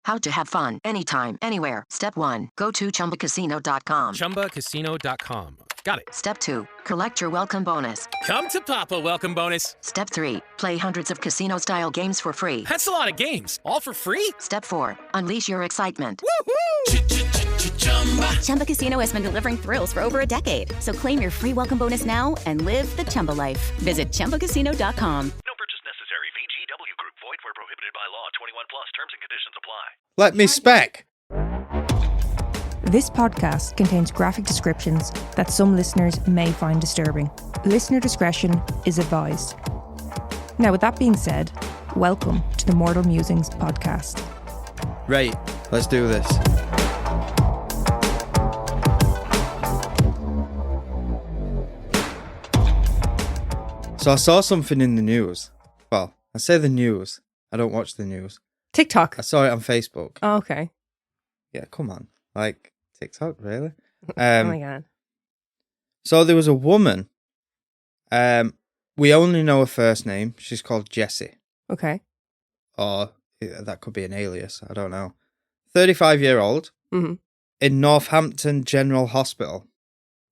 How to have fun anytime, anywhere. Step 1. Go to ChumbaCasino.com. ChumbaCasino.com. Got it. Step 2. Collect your welcome bonus. Come to Papa welcome bonus. Step 3. Play hundreds of casino-style games for free. That's a lot of games. All for free? Step 4. Unleash your excitement. Woohoo! Chumba Casino has been delivering thrills for over a decade. So claim your free welcome bonus now and live the Chumba life. Visit ChumbaCasino.com. No purchase necessary. VGW Group. Void where prohibited by law. 21 plus. Terms and conditions apply. Let me spec. This podcast contains graphic descriptions that some listeners may find disturbing. Listener discretion is advised. Now, with that being said, welcome to the Mortal Musings podcast. Right, let's do this. So I saw something in the news. Well, I say the news. I don't watch the news. TikTok. I saw it on Facebook. Oh, okay. Yeah, come on. Like, TikTok, really? Oh my God. So there was a woman. We only know her first name. She's called Jessie. Okay. Or that could be an alias. I don't know. 35-year-old in Northampton General Hospital.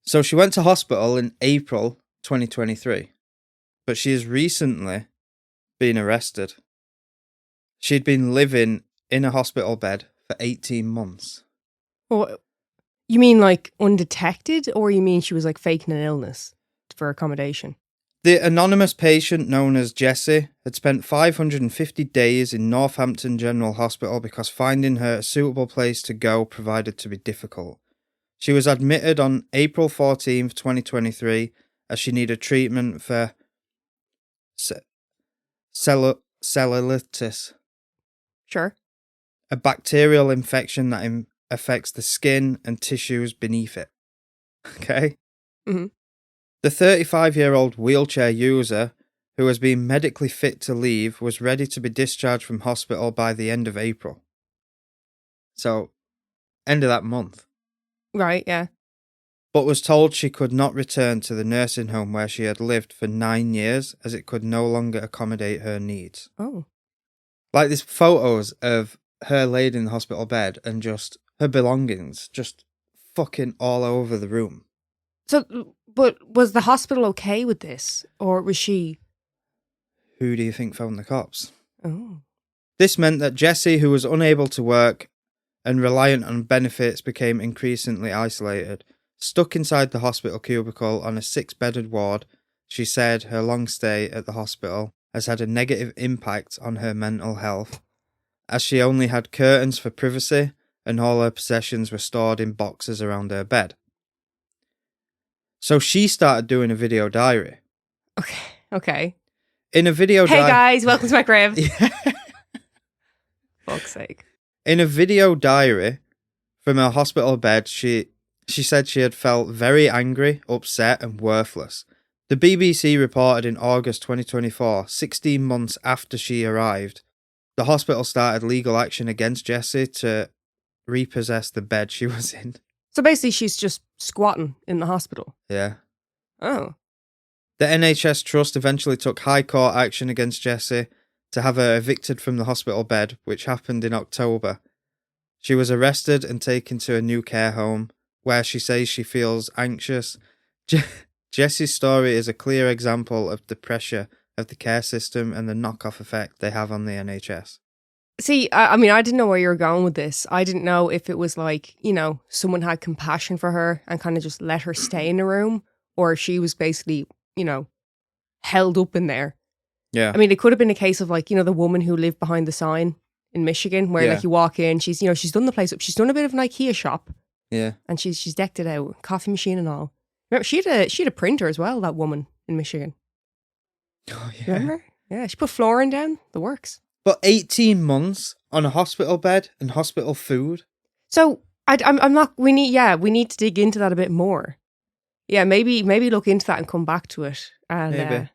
So she went to hospital in April 2023. But she has recently been arrested. She'd been living in a hospital bed for 18 months. Well, you mean like undetected, or you mean she was like faking an illness for accommodation? The anonymous patient known as Jessie had spent 550 days in Northampton General Hospital because finding her a suitable place to go proved to be difficult. She was admitted on April 14th, 2023, as she needed treatment for cellulitis. Sure. A bacterial infection that affects the skin and tissues beneath it. Okay? Mm-hmm. The 35-year-old wheelchair user, who has been medically fit to leave, was ready to be discharged from hospital by the end of April. So, end of that month. Right, yeah. But was told she could not return to the nursing home where she had lived for 9 years, as it could no longer accommodate her needs. Oh. Like, there's photos of her laid in the hospital bed and just her belongings just fucking all over the room. So, but was the hospital okay with this? Or was she... Who do you think phoned the cops? Oh. This meant that Jessie, who was unable to work and reliant on benefits, became increasingly isolated. Stuck inside the hospital cubicle on a 6-bedded ward, she said her long stay at the hospital has had a negative impact on her mental health, as she only had curtains for privacy and all her possessions were stored in boxes around her bed. So she started doing a video diary. Okay. In a video diary... Hey guys, welcome to my crib. Yeah. Fuck's sake. In a video diary from her hospital bed, she said she had felt very angry, upset and worthless. The BBC reported in August 2024, 16 months after she arrived, the hospital started legal action against Jessie to repossess the bed she was in. So basically she's just squatting in the hospital? Yeah. Oh. The NHS Trust eventually took high court action against Jessie to have her evicted from the hospital bed, which happened in October. She was arrested and taken to a new care home, where she says she feels anxious. Jessie's story is a clear example of the pressure of the care system and the knock-off effect they have on the NHS. See, I mean, I didn't know where you were going with this. I didn't know if it was like, you know, someone had compassion for her and kind of just let her stay in the room, or if she was basically, you know, held up in there. Yeah. I mean, it could have been a case of like, you know, the woman who lived behind the sign in Michigan, where like you walk in, she's, you know, she's done the place up. She's done a bit of an IKEA shop. Yeah. And she's decked it out, coffee machine and all. Remember, she had a printer as well, that woman in Michigan. Oh, yeah. Remember? Yeah, she put flooring down, the works. But 18 months on a hospital bed and hospital food? So, I'm not, we need to dig into that a bit more. Yeah, maybe look into that and come back to it. And, maybe.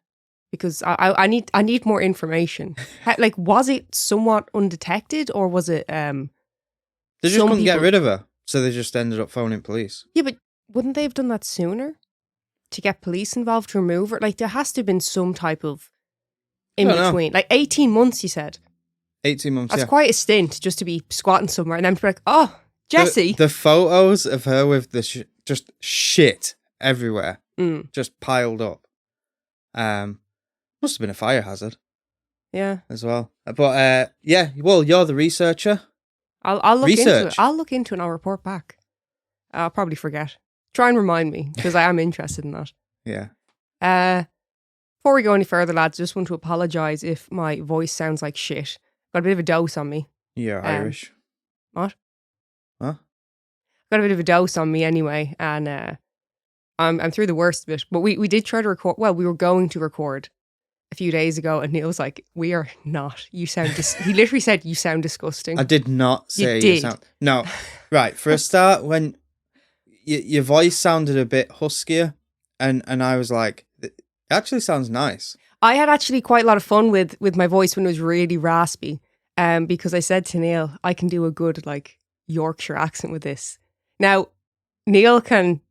Because I need more information. Like, was it somewhat undetected, or was it... They just couldn't get rid of her, so they just ended up phoning police. Yeah, but wouldn't they have done that sooner? To get police involved to remove her? Like, there has to have been some type of in-between. Like, 18 months, you said? 18 months, That's yeah. quite a stint just to be squatting somewhere and then be like, oh, Jessie. The photos of her with the just shit everywhere, just piled up. Must have been a fire hazard. Yeah. As well. But yeah, well, you're the researcher. I'll look into it. Research. I'll look into it and I'll report back. I'll probably forget. Try and remind me, because I am interested in that. Yeah. Before we go any further, lads, I just want to apologise if my voice sounds like shit. Got a bit of a dose on me. You're Irish. What? Huh? Got a bit of a dose on me anyway, and I'm through the worst of it. But we did try to record. Well, we were going to record a few days ago, and Neil was like, "We are not. You sound." He literally said, "You sound disgusting." I did not say you did. sound. No, right. For a start, when your voice sounded a bit huskier, and I was like, "It actually sounds nice." I had actually quite a lot of fun with my voice when it was really raspy, because I said to Neil, "I can do a good like Yorkshire accent with this." Now, Neil can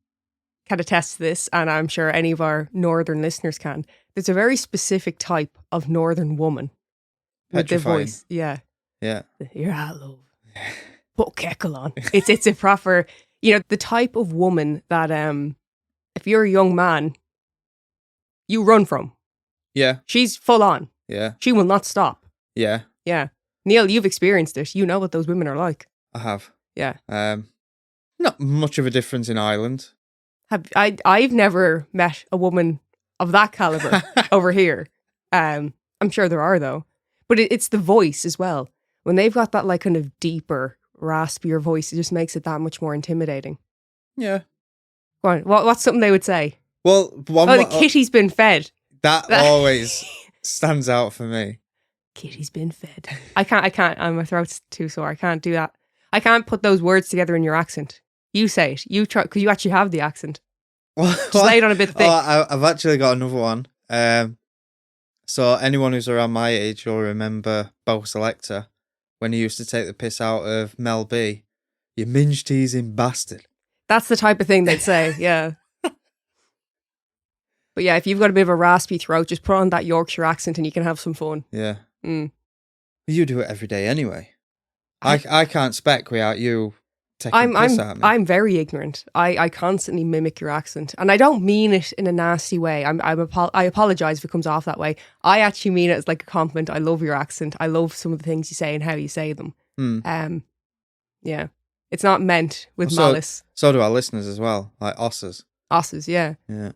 attest to this, and I'm sure any of our northern listeners can. There's a very specific type of northern woman with the Petrifying. voice. Yeah. Yeah. You're out, love. Put Keckle on. It's a proper, the type of woman that if you're a young man, you run from. Yeah. She's full on. Yeah. She will not stop. Yeah. Yeah. Neil, you've experienced it. You know what those women are like. I have. Yeah. Not much of a difference in Ireland. I've never met a woman of that caliber over here. I'm sure there are though, but it's the voice as well. When they've got that like kind of deeper, raspier voice, it just makes it that much more intimidating. Yeah. Go on. What's something they would say? Well, The kitty's been fed. That always stands out for me. Kitty's been fed. I can't. My throat's too sore. I can't do that. I can't put those words together in your accent. You say it. You try, because you actually have the accent. Just lay it on a bit thick. I've actually got another one. So anyone who's around my age will remember Bo Selector when he used to take the piss out of Mel B. You minge teasing bastard. That's the type of thing they'd say, yeah. But yeah, if you've got a bit of a raspy throat, just put on that Yorkshire accent and you can have some fun. Yeah. Mm. You do it every day anyway. I can't spec without you taking piss at me. I'm very ignorant. I constantly mimic your accent, and I don't mean it in a nasty way. I apologise if it comes off that way. I actually mean it as like a compliment. I love your accent. I love some of the things you say and how you say them. Yeah, it's not meant with malice. So do our listeners as well, like Osses. Osses, yeah. Yeah.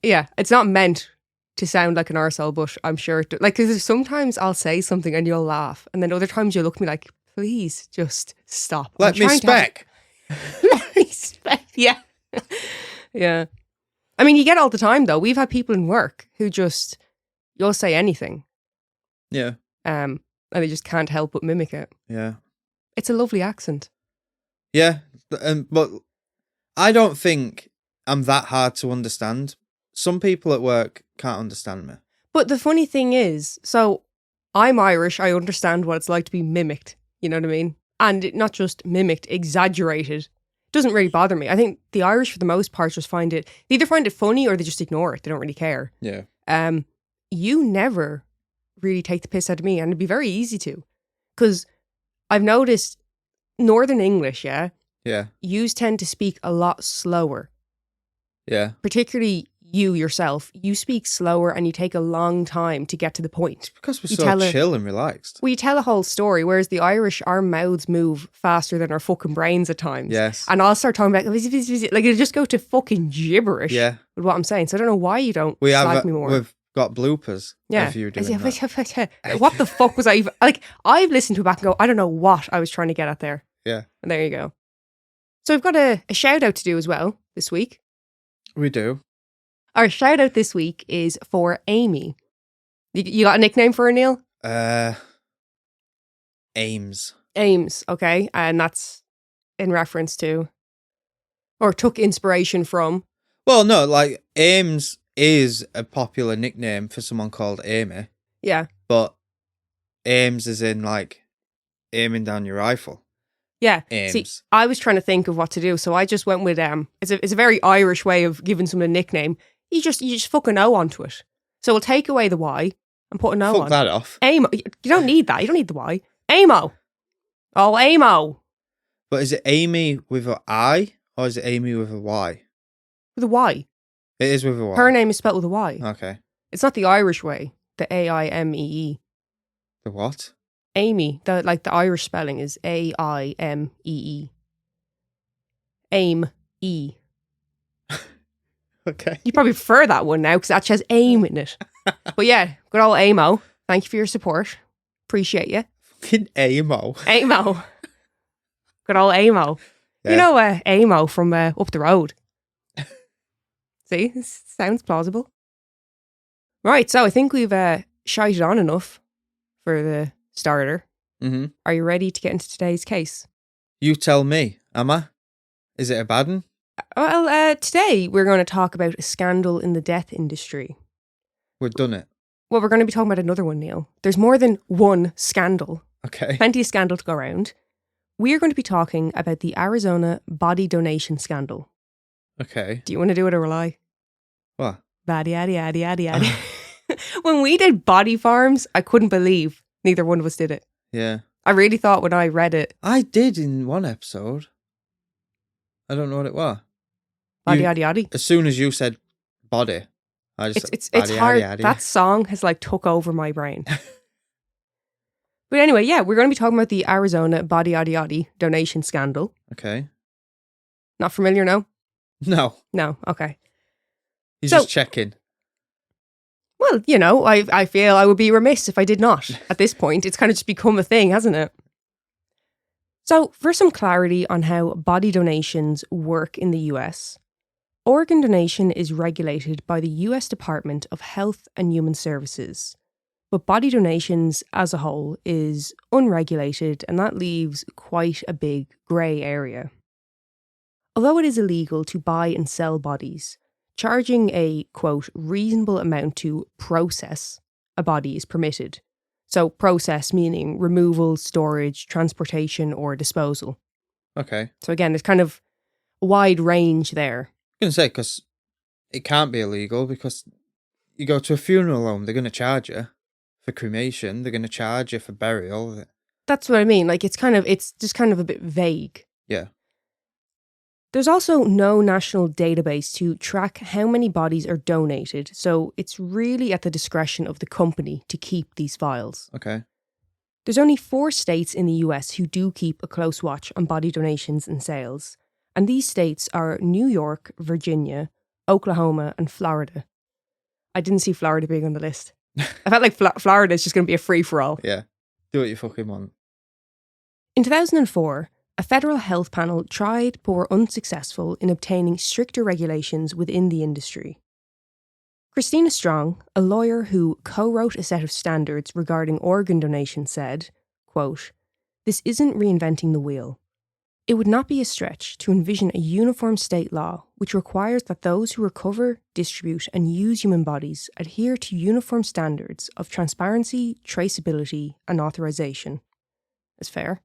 Yeah. It's not meant to sound like an arsehole, but I'm sure like, because sometimes I'll say something and you'll laugh, and then other times you'll look at me like, please just stop. Let me spec. Let me spec. Yeah. Yeah. I mean, you get it all the time though. We've had people in work who just, you'll say anything. Yeah. And they just can't help but mimic it. Yeah. It's a lovely accent. Yeah. But I don't think I'm that hard to understand. Some people at work can't understand me. But the funny thing is, so I'm Irish. I understand what it's like to be mimicked. You know what I mean? And not just mimicked, exaggerated. Doesn't really bother me. I think the Irish, for the most part, just they either find it funny or they just ignore it. They don't really care. Yeah. You never really take the piss out of me, and it'd be very easy to. Because I've noticed Northern English, yeah? Yeah. Yous tend to speak a lot slower. Yeah. Particularly you yourself. You speak slower and you take a long time to get to the point. Because we're so chill and relaxed. Well, you tell a whole story, whereas the Irish, our mouths move faster than our fucking brains at times. Yes. And I'll start talking about, like, it'll just go to fucking gibberish. Yeah. With what I'm saying. So I don't know why you don't slag me more. We've got bloopers. Yeah. Of you doing that. What the fuck was I even, like, I've listened to it back and go, I don't know what I was trying to get at there. Yeah. And there you go. So we've got a shout out to do as well this week. We do. Our shout out this week is for Amy. You got a nickname for her, Neil? Ames. Ames, okay. And that's in reference to, or took inspiration from. Well, no, like Ames is a popular nickname for someone called Amy. Yeah. But Ames is in like aiming down your rifle. Yeah. Ames. See, I was trying to think of what to do, so I just went with it's a very Irish way of giving someone a nickname. You just fucking O onto it. So we'll take away the Y I'm putting no Fuck on. that off. Amo. You don't need that. You don't need the Y. Amo. Oh, Amo. But is it Amy with an I or is it Amy with a Y? With a Y. It is with a Y. Her name is spelled with a Y. Okay. It's not the Irish way. The A-I-M-E-E. The what? Amy. The Irish spelling is A-I-M-E-E. Aim-E. Okay. You probably prefer that one now because it actually has aim in it. But yeah, good old Amo. Thank you for your support. Appreciate you. Fucking Amo. Amo. Good old Amo. Yeah. You know Amo from up the road. See, this sounds plausible. Right, so I think we've shited on enough for the starter. Mm-hmm. Are you ready to get into today's case? You tell me, am I? Is it a bad one? Well, today we're going to talk about a scandal in the death industry. We've done it. Well, we're going to be talking about another one, Neil. There's more than one scandal. Okay. Plenty of scandal to go around. We are going to be talking about the Arizona body donation scandal. Okay. Do you want to do it or will I? What? Yaddy, yaddy, yaddy, yaddy, yaddy. When we did body farms, I couldn't believe neither one of us did it. Yeah. I really thought when I read it, I did in one episode. I don't know what it was. body, You- yaddy, yaddy. As soon as you said body, I just It's body, hard. yaddy, yaddy. That song has like took over my brain. But anyway, yeah, we're going to be talking about the Arizona body, yaddy, yaddy donation scandal. Okay. Not familiar, no? No. No, okay. He's So- just checking. Well, you know, I feel I would be remiss if I did not. At this point, it's kind of just become a thing, hasn't it? So, for some clarity on how body donations work in the US, organ donation is regulated by the US Department of Health and Human Services. But body donations as a whole is unregulated, and that leaves quite a big grey area. Although it is illegal to buy and sell bodies, charging a, quote, reasonable amount to process a body is permitted. So process meaning removal, storage, transportation, or disposal. Okay. So again, there's kind of a wide range there. I'm going to say, because it can't be illegal, because you go to a funeral home, they're going to charge you for cremation, they're going to charge you for burial. That's what I mean. Like it's just kind of a bit vague. Yeah. There's also no national database to track how many bodies are donated, so it's really at the discretion of the company to keep these files. Okay. There's only 4 states in the US who do keep a close watch on body donations and sales, and these states are New York, Virginia, Oklahoma, and Florida. I didn't see Florida being on the list. I felt like Florida is just going to be a free-for-all. Yeah. Do what you fucking want. In 2004, a federal health panel tried but were unsuccessful in obtaining stricter regulations within the industry. Christina Strong, a lawyer who co-wrote a set of standards regarding organ donation, said, quote, "This isn't reinventing the wheel. It would not be a stretch to envision a uniform state law which requires that those who recover, distribute, and use human bodies adhere to uniform standards of transparency, traceability, and authorization." That's fair.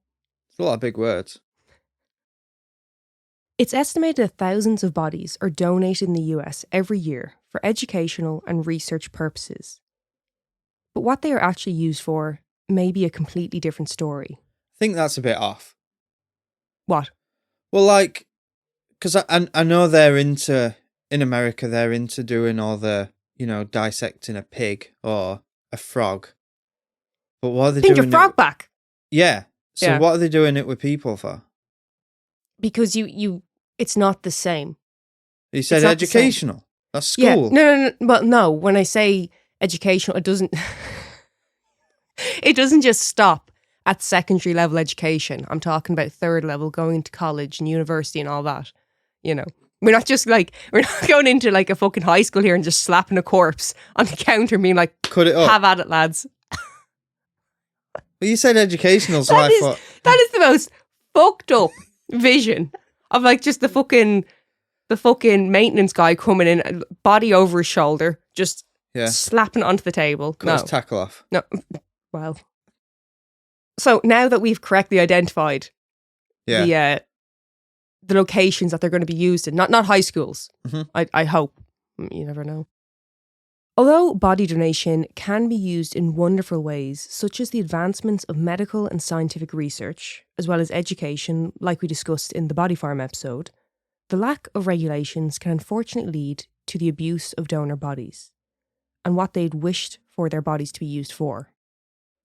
It's a lot of big words. It's estimated that thousands of bodies are donated in the US every year for educational and research purposes. But what they are actually used for may be a completely different story. I think that's a bit off. What? Well, like, because I know they're into, in America, they're into doing all the, dissecting a pig or a frog. But what are they Think doing? your frog back. Yeah. So Yeah. what are they doing it with people for? Because it's not the same. You said It's not the same. educational. That's school. Yeah. No. Well, no. When I say educational, it doesn't. It doesn't just stop at secondary level education. I'm talking about 3rd level, going to college and university and all that. We're not we're not going into like a fucking high school here and just slapping a corpse on the counter and being like, Cut it up. have at it, lads. Well, you said educational, so I thought. That is the most fucked up vision of like just the fucking maintenance guy coming in, body over his shoulder, just Yeah. slapping it onto the table. Cut his tackle off. No. Well. So now that we've correctly identified Yeah. the locations that they're going to be used in, not high schools. Mhm. I hope. You never know. Although body donation can be used in wonderful ways, such as the advancements of medical and scientific research, as well as education, like we discussed in the Body Farm episode, the lack of regulations can unfortunately lead to the abuse of donor bodies and what they'd wished for their bodies to be used for.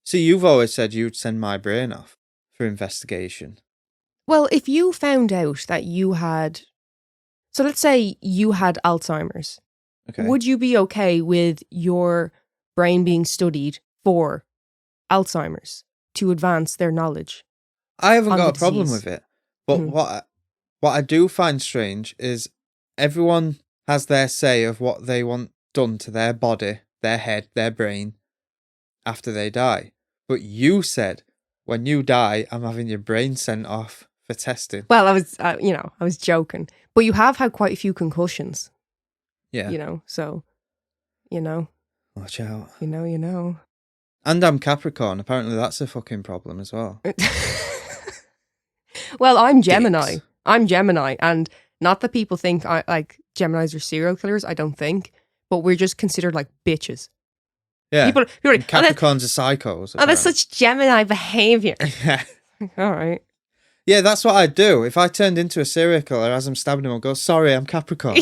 See, you've always said you'd send my brain off for investigation. Well, if you found out that you had... So let's say you had Alzheimer's. Okay. Would you be okay with your brain being studied for Alzheimer's to advance their knowledge? I haven't on got the a problem disease? with it. But Mhm. what I do find strange is everyone has their say of what they want done to their body, their head, their brain after they die. But you said, when you die, I'm having your brain sent off for testing. Well, I was joking. But you have had quite a few concussions, Yeah. so, Watch out. you know. And I'm Capricorn. Apparently that's a fucking problem as well. Well, I'm Gemini. Dicks. I'm Gemini, and not that people think Geminis are serial killers, I don't think, but we're just considered like bitches. Yeah. People are like, Capricorns are psychos. that's such Gemini behaviour. Yeah. All right. Yeah, that's what I'd do. If I turned into a serial killer as I'm stabbing him, I'd go, sorry, I'm Capricorn.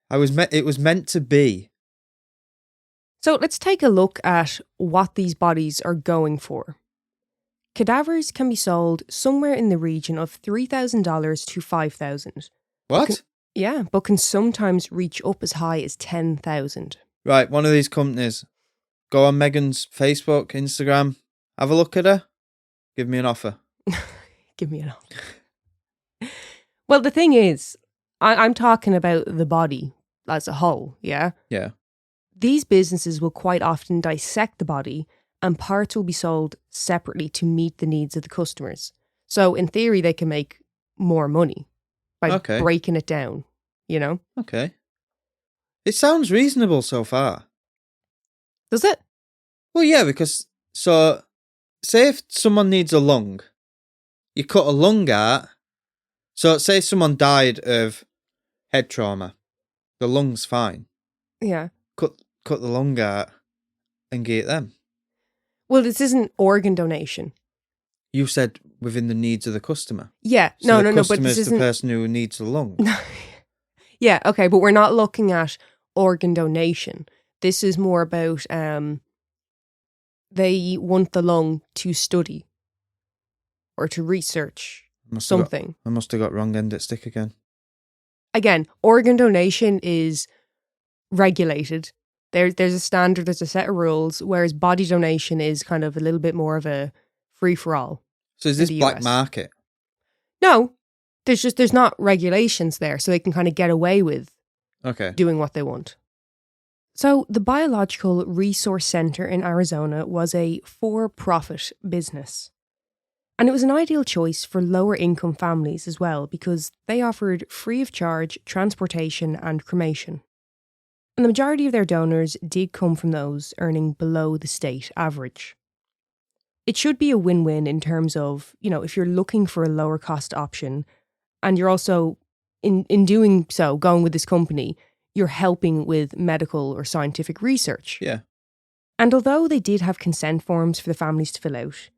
It was meant to be. So let's take a look at what these bodies are going for. Cadavers can be sold somewhere in the region of $3,000 to $5,000. What? Yeah, but can sometimes reach up as high as $10,000. Right, one of these companies. Go on Megan's Facebook, Instagram. Have a look at her. Give me an offer. Give me an offer. Well, the thing is, I'm talking about the body as a whole, yeah? Yeah. These businesses will quite often dissect the body and parts will be sold separately to meet the needs of the customers. So in theory, they can make more money by Okay. breaking it down, Okay. It sounds reasonable so far. Does it? Well, yeah, because, so, say if someone needs a lung, you cut a lung out. So, say someone died of head trauma, the lung's fine. Yeah. Cut the lung out and get them. Well, this isn't organ donation. You said within the needs of the customer. Yeah. So No, the but customer this is the isn't... person who needs the lung. Yeah, okay, but we're not looking at organ donation. This is more about they want the lung to study or to research something. I must have got wrong end at stick again. Again, organ donation is regulated. There's a standard, there's a set of rules, whereas body donation is kind of a little bit more of a free-for-all. So is in this the black US. market? No, there's not regulations there, so they can kind of get away with Okay. doing what they want. So the Biological Resource Center in Arizona was a for-profit business. And it was an ideal choice for lower income families as well because they offered free of charge transportation and cremation. And the majority of their donors did come from those earning below the state average. It should be a win-win in terms of, if you're looking for a lower cost option and you're also, in doing so, going with this company, you're helping with medical or scientific research. Yeah. And although they did have consent forms for the families to fill out,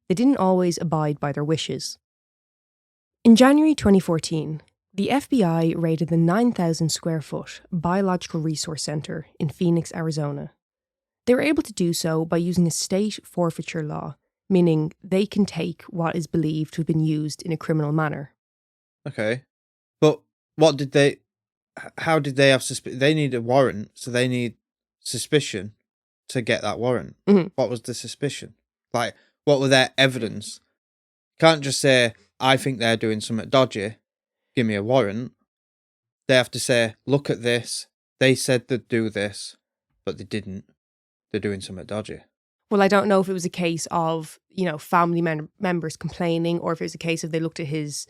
they didn't always abide by their wishes. In January 2014, the FBI raided the 9,000 square foot Biological Resource Center in Phoenix, Arizona. They were able to do so by using a state forfeiture law, meaning they can take what is believed to have been used in a criminal manner. Okay. But how did they have suspicion? They need a warrant, so they need suspicion to get that warrant. Mhm. What was the suspicion? Like, what were their evidence? Can't just say, I think they're doing something dodgy, give me a warrant. They have to say, look at this, they said they'd do this, but they didn't. They're doing something dodgy. Well, I don't know if it was a case of, family members complaining or if it was a case of they looked at his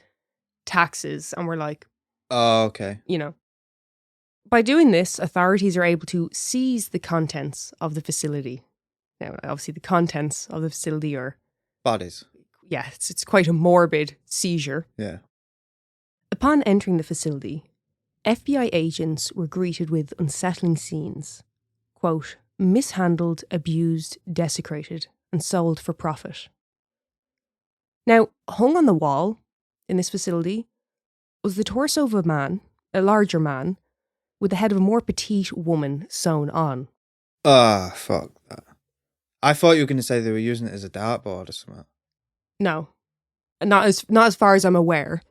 taxes and were like, Oh, okay. By doing this, authorities are able to seize the contents of the facility. Now, obviously, the contents of the facility are, Bodies. it's quite a morbid seizure. Yeah. Upon entering the facility, FBI agents were greeted with unsettling scenes. Quote, mishandled, abused, desecrated, and sold for profit. Now, hung on the wall in this facility was the torso of a man, a larger man, with the head of a more petite woman sewn on. Ah, fuck that. I thought you were going to say they were using it as a dartboard or something. No, not as far as I'm aware.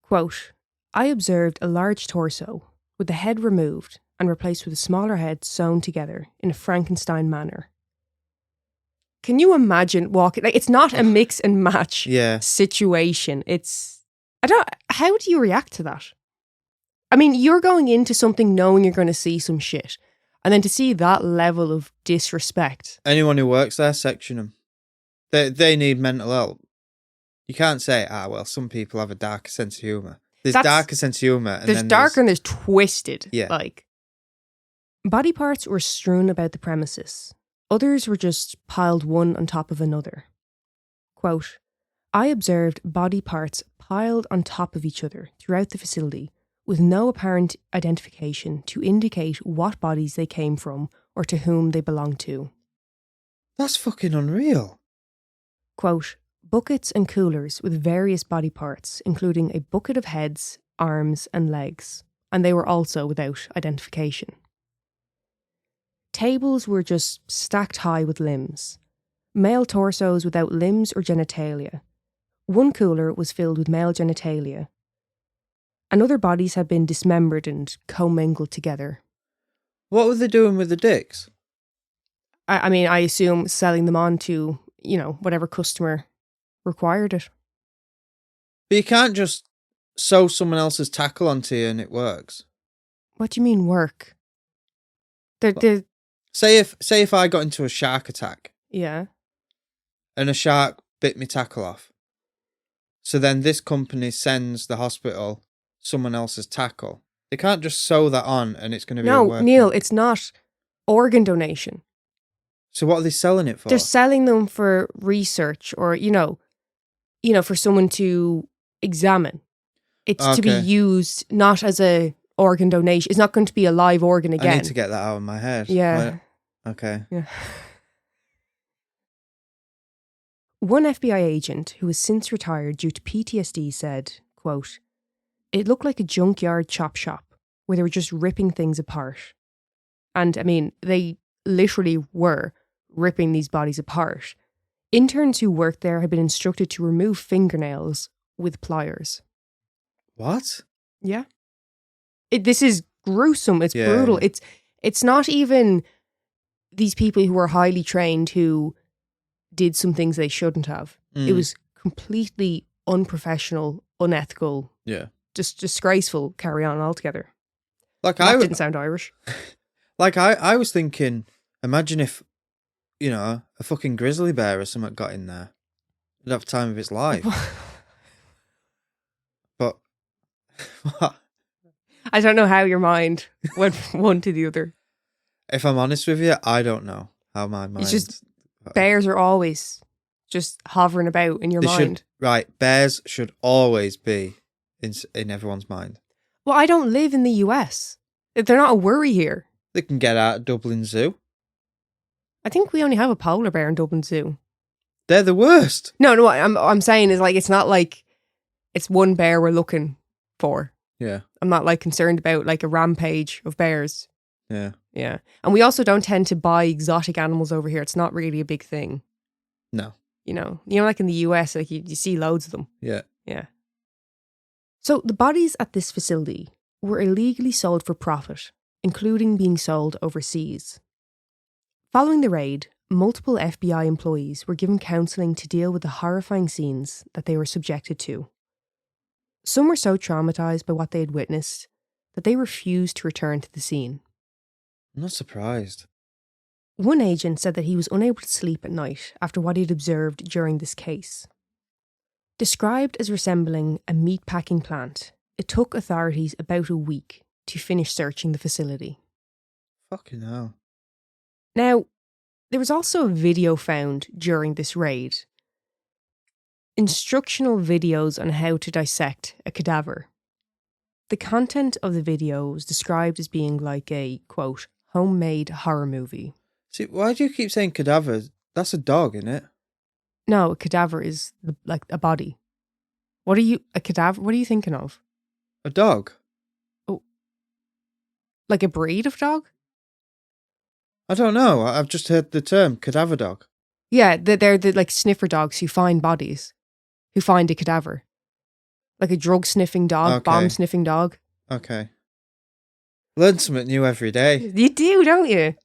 Quote, I observed a large torso with the head removed and replaced with a smaller head sewn together in a Frankenstein manner. Can you imagine walking? Like, it's not a mix and match situation. How do you react to that? I mean, you're going into something knowing you're going to see some shit. And then to see that level of disrespect. Anyone who works there, section them. They need mental help. You can't say, well, some people have a darker sense of humour. There's darker sense of humour. And there's darker and there's twisted. Yeah. Like, body parts were strewn about the premises. Others were just piled one on top of another. Quote, I observed body parts piled on top of each other throughout the facility with no apparent identification to indicate what bodies they came from or to whom they belonged to. That's fucking unreal. Quote, buckets and coolers with various body parts, including a bucket of heads, arms and legs, and they were also without identification. Tables were just stacked high with limbs. Male torsos without limbs or genitalia. One cooler was filled with male genitalia. And other bodies had been dismembered and commingled together. What were they doing with the dicks? I mean, I assume selling them on to, whatever customer required it. But you can't just sew someone else's tackle onto you and it works. What do you mean work? Say if I got into a shark attack. Yeah. And a shark bit my tackle off. So then this company sends the hospital someone else's tackle. They can't just sew that on and it's going to be No, working. Neil, it's not organ donation. So what are they selling it for? They're selling them for research or, for someone to examine. It's to be used not as a organ donation. It's not going to be a live organ again. I need to get that out of my head. Yeah. Okay. Yeah. One FBI agent who has since retired due to PTSD said, quote, it looked like a junkyard chop shop where they were just ripping things apart. And I mean, they literally were ripping these bodies apart. Interns who worked there had been instructed to remove fingernails with pliers. What? Yeah. This is gruesome. It's brutal. It's not even these people who were highly trained who did some things they shouldn't have. It was completely unprofessional, unethical, just disgraceful carry on altogether. Like that didn't sound Irish. Like I was thinking, imagine if, a fucking grizzly bear or something got in there. It'd have the time of its life. But what? I don't know how your mind went from one to the other. If I'm honest with you, I don't know how my mind... It's just bears are always just hovering about in your mind. Bears should always be in everyone's mind. Well, I don't live in the US. They're not a worry here. They can get out of Dublin Zoo. I think we only have a polar bear in Dublin Zoo. They're the worst. No, what I'm saying is like it's not like it's one bear we're looking for. Yeah. I'm not like concerned about like a rampage of bears. Yeah. Yeah. And we also don't tend to buy exotic animals over here. It's not really a big thing. No. Like in the US, like you see loads of them. Yeah. Yeah. So the bodies at this facility were illegally sold for profit, including being sold overseas. Following the raid, multiple FBI employees were given counselling to deal with the horrifying scenes that they were subjected to. Some were so traumatised by what they had witnessed that they refused to return to the scene. I'm not surprised. One agent said that he was unable to sleep at night after what he had observed during this case. Described as resembling a meatpacking plant, it took authorities about a week to finish searching the facility. Fucking hell. Now, there was also a video found during this raid. Instructional videos on how to dissect a cadaver. the content of the video was described as being like a, quote, homemade horror movie. See, why do you keep saying cadaver? That's a dog, isn't it? No, a cadaver is like a body. What are you thinking of? A dog? Oh, like a breed of dog? I don't know. I've just heard the term cadaver dog. Yeah, they're the like sniffer dogs who find bodies, who find a cadaver. Like a drug sniffing dog, Okay. bomb sniffing dog. Okay. Learn something new every day. You do, don't you?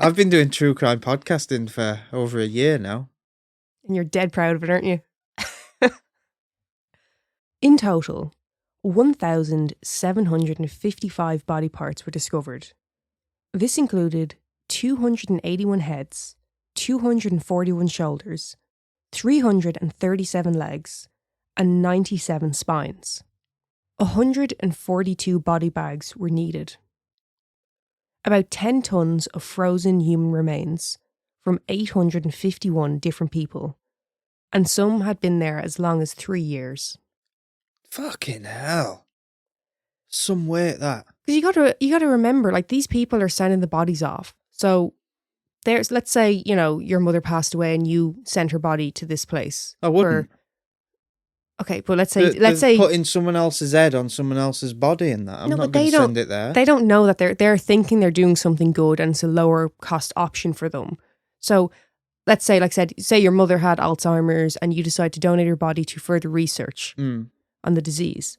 I've been doing true crime podcasting for over a year now. And you're dead proud of it, aren't you? In total, 1,755 body parts were discovered. This included 281 heads, 241 shoulders, 337 legs, and 97 spines. 142 body bags were needed. About 10 tons of frozen human remains from 851 different people, and some had been there as long as 3 years. Fucking hell. Some weight, that. Because you gotta remember, like, these people are sending the bodies off. So let's say, your mother passed away and you sent her body to this place. I wouldn't. Okay, but let's say putting someone else's head on someone else's body and that. I'm not going to send it there. They don't know that they're thinking they're doing something good and it's a lower cost option for them. So let's say, like I said, say your mother had Alzheimer's and you decide to donate her body to further research on the disease.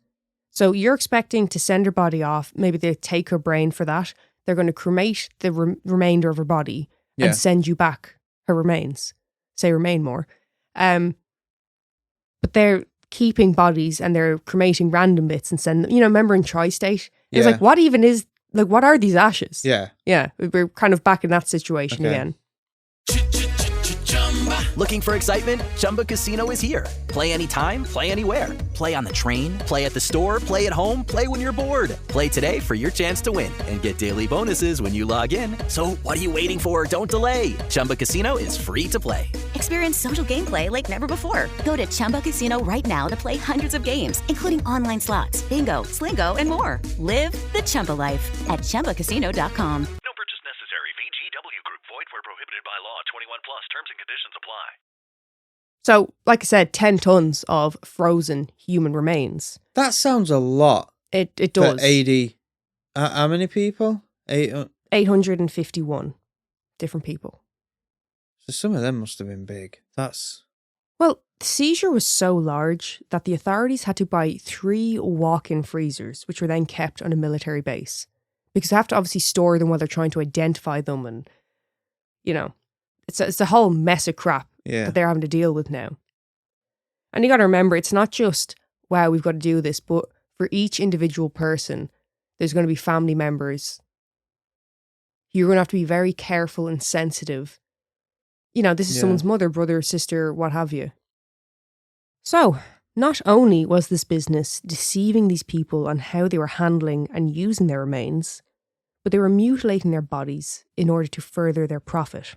So you're expecting to send her body off. Maybe they take her brain for that. They're going to cremate the remainder of her body and send you back her remains. Say remain more. But they're keeping bodies and they're cremating random bits and sending, remember in Tri-State? It's like, what are these ashes? Yeah. Yeah. We're kind of back in that situation again. Looking for excitement? Chumba Casino is here. Play anytime, play anywhere. Play on the train, play at the store, play at home, play when you're bored. Play today for your chance to win and get daily bonuses when you log in. So what are you waiting for? Don't delay. Chumba Casino is free to play. Experience social gameplay like never before. Go to Chumba Casino right now to play hundreds of games, including online slots, bingo, Slingo, and more. Live the Chumba life at ChumbaCasino.com. No purchase necessary. VGW Group. Void where prohibited by law. 21 plus. Terms and conditions apply. So, like I said, 10 tons of frozen human remains. That sounds a lot. It does. For 80. How many people? 851 different people. So some of them must have been big. Well, the seizure was so large that the authorities had to buy 3 walk-in freezers, which were then kept on a military base. Because they have to obviously store them while they're trying to identify them and, it's a whole mess of crap that they're having to deal with now. And you got to remember, it's not just, wow, we've got to do this, but for each individual person, there's going to be family members. You're going to have to be very careful and sensitive. This is someone's mother, brother, sister, what have you. So, not only was this business deceiving these people on how they were handling and using their remains, but they were mutilating their bodies in order to further their profit.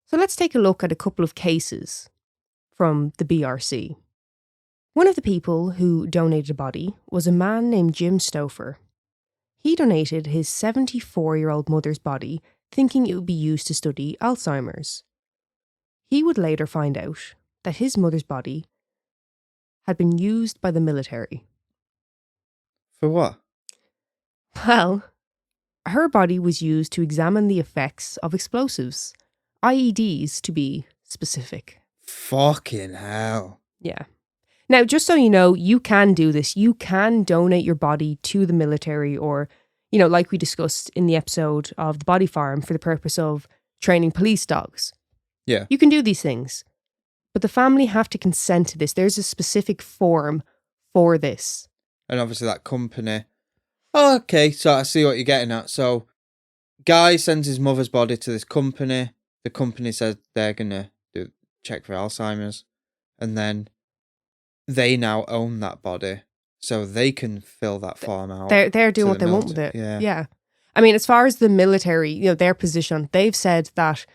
So let's take a look at a couple of cases from the BRC. One of the people who donated a body was a man named Jim Stouffer. He donated his 74-year-old mother's body thinking it would be used to study Alzheimer's. He would later find out that his mother's body had been used by the military. For what? Well, her body was used to examine the effects of explosives, IEDs to be specific. Fucking hell. Yeah. Now, just so you know, you can do this. You can donate your body to the military or, like we discussed in the episode of the Body Farm for the purpose of training police dogs. Yeah. You can do these things. But the family have to consent to this. There's a specific form for this. And obviously that company. Oh, okay, so I see what you're getting at. So, guy sends his mother's body to this company. The company says they're going to check for Alzheimer's. And then they now own that body. So they can fill that form out. They're doing what they want with it. Yeah. I mean, as far as the military, their position, they've said that,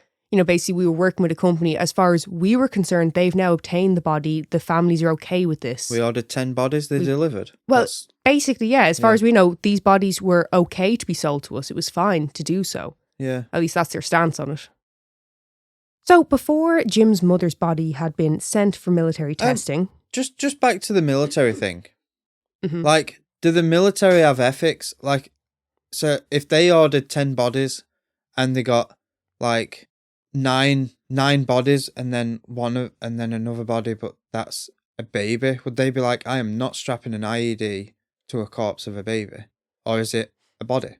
basically we were working with a company. As far as we were concerned, they've now obtained the body. The families are okay with this. We ordered 10 bodies, they delivered. Well, Basically, yeah, as far Yeah. as we know, these bodies were okay to be sold to us. It was fine to do so. Yeah. At least that's their stance on it. So before Jim's mother's body had been sent for military testing... Just back to the military thing. Mhm. Like, do the military have ethics? Like, so if they ordered 10 bodies and they got like nine bodies and then and then another body, but that's a baby, would they be like, I am not strapping an IED to a corpse of a baby? Or is it a body?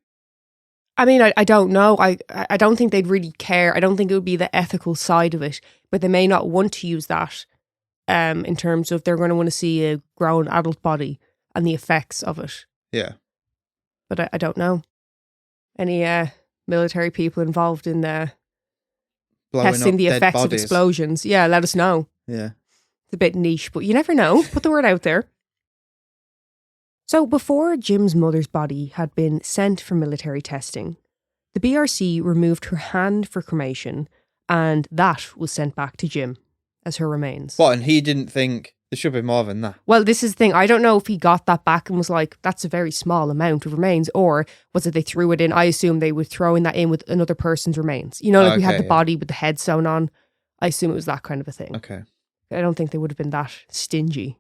I mean, I don't know. I don't think they'd really care. I don't think it would be the ethical side of it, but they may not want to use that in terms of they're going to want to see a grown adult body and the effects of it. Yeah. But I don't know. Any military people involved in Blowing testing up the dead effects of bodies. explosions? Yeah, let us know. Yeah. It's a bit niche, but you never know. Put the word out there. So before Jim's mother's body had been sent for military testing, the BRC removed her hand for cremation, and that was sent back to Jim as her remains. What, and he didn't think there should be more than that? Well, this is the thing. I don't know if he got that back and was like, that's a very small amount of remains, or was it they threw it in? I assume they were throwing that in with another person's remains. You know, like we had Okay, the body with the head sewn on. I assume it was that kind of a thing. Okay. I don't think they would have been that stingy.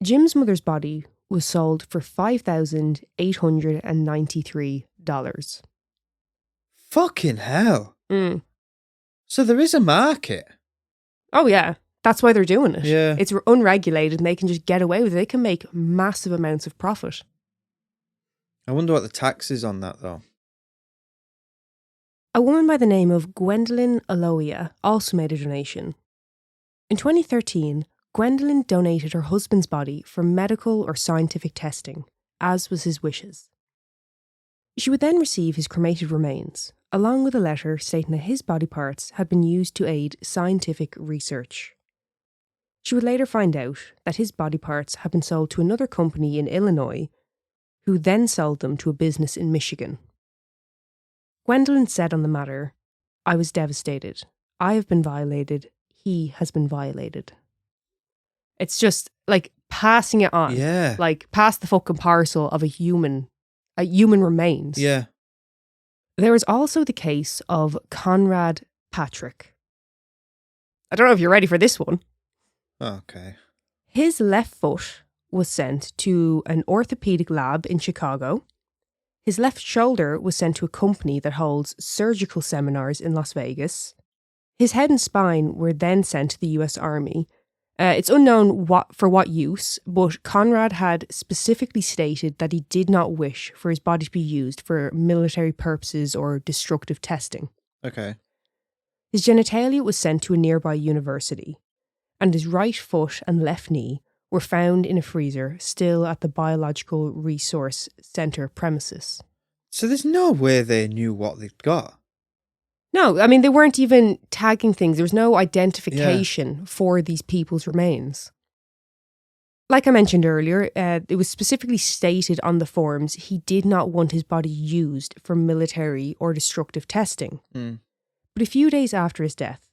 Jim's mother's body was sold for $5,893. Fucking hell. Mm. So there is a market. Oh, yeah. That's why they're doing it. Yeah. It's unregulated and they can just get away with it. They can make massive amounts of profit. I wonder what the tax is on that, though. A woman by the name of Gwendolyn Aloia also made a donation. In 2013, Gwendolyn donated her husband's body for medical or scientific testing, as was his wishes. She would then receive his cremated remains, along with a letter stating that his body parts had been used to aid scientific research. She would later find out that his body parts had been sold to another company in Illinois, who then sold them to a business in Michigan. Gwendolyn said on the matter, "I was devastated. I have been violated. He has been violated." It's just like passing it on. Yeah. Like pass the fucking parcel of a human remains. Yeah. There is also the case of Conrad Patrick. I don't know if you're ready for this one. Okay. His left foot was sent to an orthopedic lab in Chicago. His left shoulder was sent to a company that holds surgical seminars in Las Vegas. His head and spine were then sent to the US Army. It's unknown for what use, but Conrad had specifically stated that he did not wish for his body to be used for military purposes or destructive testing. Okay. His genitalia was sent to a nearby university, and his right foot and left knee were found in a freezer still at the Biological Resource Centre premises. So there's no way they knew what they'd got. No, I mean, they weren't even tagging things. There was no identification for these people's remains. Like I mentioned earlier, it was specifically stated on the forms he did not want his body used for military or destructive testing. Mm. But a few days after his death,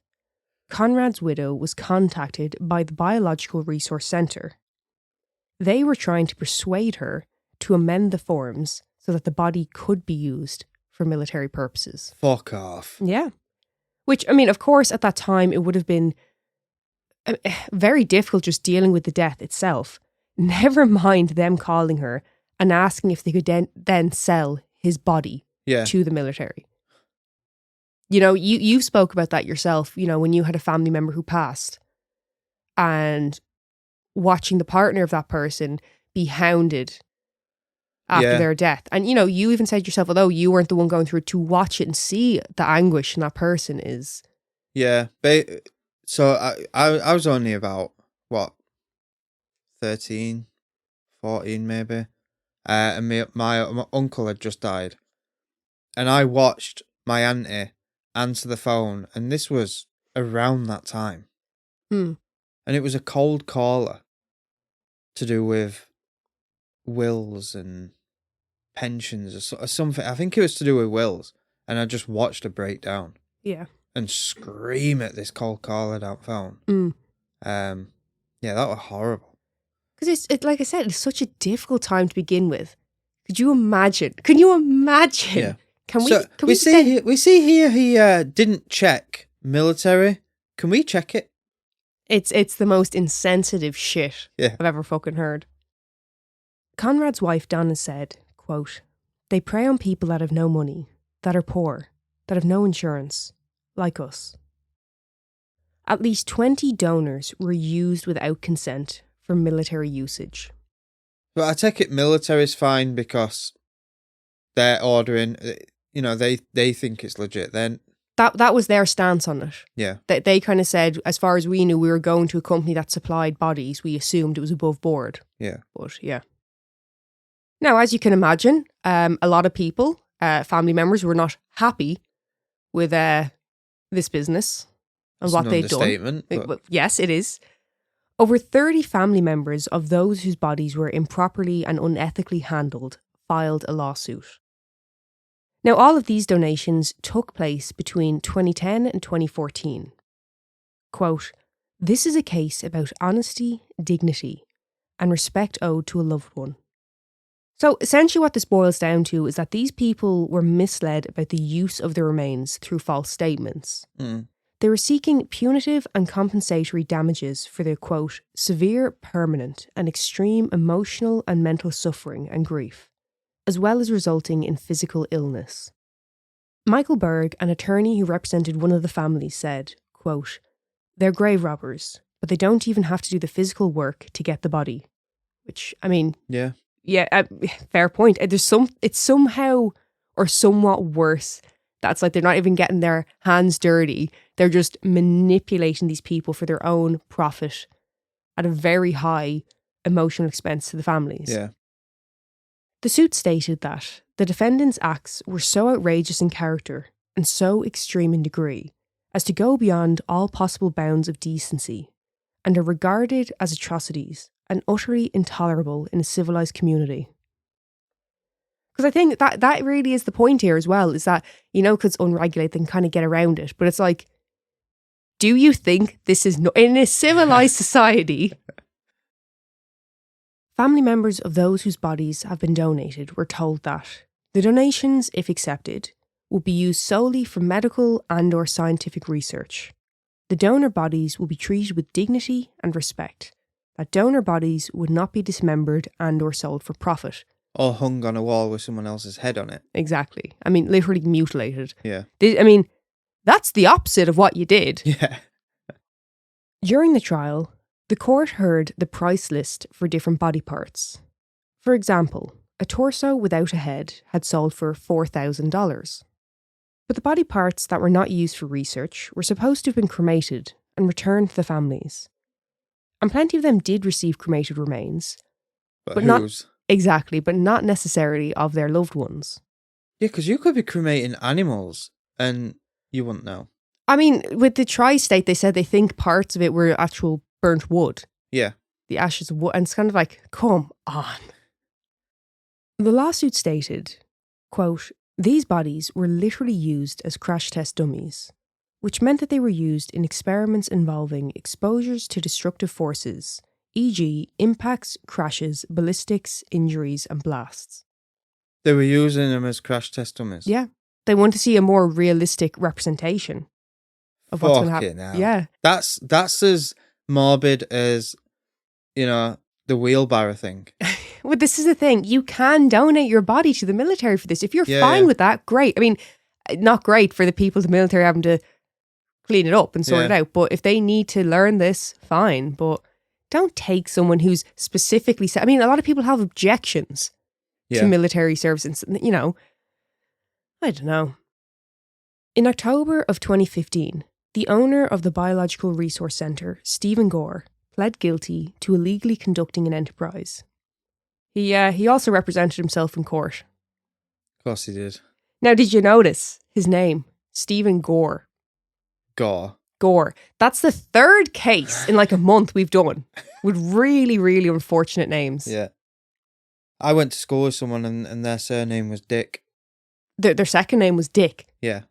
Conrad's widow was contacted by the Biological Resource Centre. They were trying to persuade her to amend the forms so that the body could be used for military purposes. Fuck off. Yeah. Which, I mean, of course, at that time, it would have been very difficult just dealing with the death itself. Never mind them calling her and asking if they could then sell his body to the military. You know, you spoke about that yourself, you know, when you had a family member who passed and watching the partner of that person be hounded after their death. And, you know, you even said yourself, although you weren't the one going through it, to watch it and see the anguish in that person is... Yeah. So I was only about, 13, 14 maybe. And my uncle had just died. And I watched my auntie answer the phone. And this was around that time. Hmm. And it was a cold caller to do with wills and pensions or something. I think it was to do with wills. And I just watched her break down. Yeah. And scream at this cold caller down phone. Mm. Yeah, that was horrible. Because it's like I said, it's such a difficult time to begin with. Could you imagine? Can you imagine? Yeah. Can we? So Can we see here he didn't check military. Can we check it? It's the most insensitive shit Yeah. I've ever fucking heard. Conrad's wife Donna said, quote, "They prey on people that have no money, that are poor, that have no insurance, like us." At least 20 donors were used without consent for military usage. But I take it military's fine because they're ordering. They think it's legit. Then That was their stance on it. yeah, They kind of said, as far as we knew, we were going to a company that supplied bodies. We assumed it was above board. yeah. But yeah. Now, as you can imagine, a lot of people, family members, were not happy with this business and It's what an they'd done. understatement, but- Yes, it is. Over 30 family members of those whose bodies were improperly and unethically handled filed a lawsuit. Now, all of these donations took place between 2010 and 2014. Quote, "This is a case about honesty, dignity, and respect owed to a loved one." So essentially what this boils down to is that these people were misled about the use of the remains through false statements. Mm. They were seeking punitive and compensatory damages for their, quote, "severe, permanent, and extreme emotional and mental suffering and grief, as well as resulting in physical illness." Michael Berg, an attorney who represented one of the families, said, quote, "They're grave robbers, but they don't even have to do the physical work to get the body." Which, I mean, Yeah. fair point. It's somehow or somewhat worse. That's like they're not even getting their hands dirty. They're just manipulating these people for their own profit at a very high emotional expense to the families. Yeah. The suit stated that the defendants' acts were so outrageous in character and so extreme in degree as to go beyond all possible bounds of decency and are regarded as atrocities and utterly intolerable in a civilized community. Because I think that really is the point here as well, is that, because it's unregulated, they can kind of get around it. But it's like, do you think this is in a civilized society? Family members of those whose bodies have been donated were told that the donations, if accepted, will be used solely for medical and/or scientific research. The donor bodies will be treated with dignity and respect. That donor bodies would not be dismembered and/or sold for profit. Or hung on a wall with someone else's head on it. Exactly. I mean, literally mutilated. Yeah. That's the opposite of what you did. Yeah. During the trial, the court heard the price list for different body parts. For example, a torso without a head had sold for $4,000. But the body parts that were not used for research were supposed to have been cremated and returned to the families. And plenty of them did receive cremated remains. But not whose? exactly, but not necessarily of their loved ones. Yeah, because you could be cremating animals and you wouldn't know. I mean, with the tri-state, they said they think parts of it were actual burnt wood. Yeah. The ashes of wood. And it's kind of like, come on. The lawsuit stated, quote, "These bodies were literally used as crash test dummies, which meant that they were used in experiments involving exposures to destructive forces, e.g. impacts, crashes, ballistics, injuries and blasts." They were using them as crash test dummies. Yeah. They want to see a more realistic representation of what's going to happen. Hell. Yeah. That's as morbid as, the wheelbarrow thing. Well, this is the thing. You can donate your body to the military for this. If you're Yeah, fine yeah. with that, great. I mean, not great for the people in the military having to clean it up and sort it Yeah. out. But if they need to learn this, fine. But don't take someone who's specifically said. I mean, a lot of people have objections Yeah. to military service. And, I don't know. In October of 2015, the owner of the Biological Resource Centre, Stephen Gore, pled guilty to illegally conducting an enterprise. He also represented himself in court. Of course he did. Now, did you notice his name? Stephen Gore. Gore. Gore. That's the third case in like a month we've done with really, really unfortunate names. Yeah. I went to school with someone and their surname was Dick. Their second name was Dick. Yeah.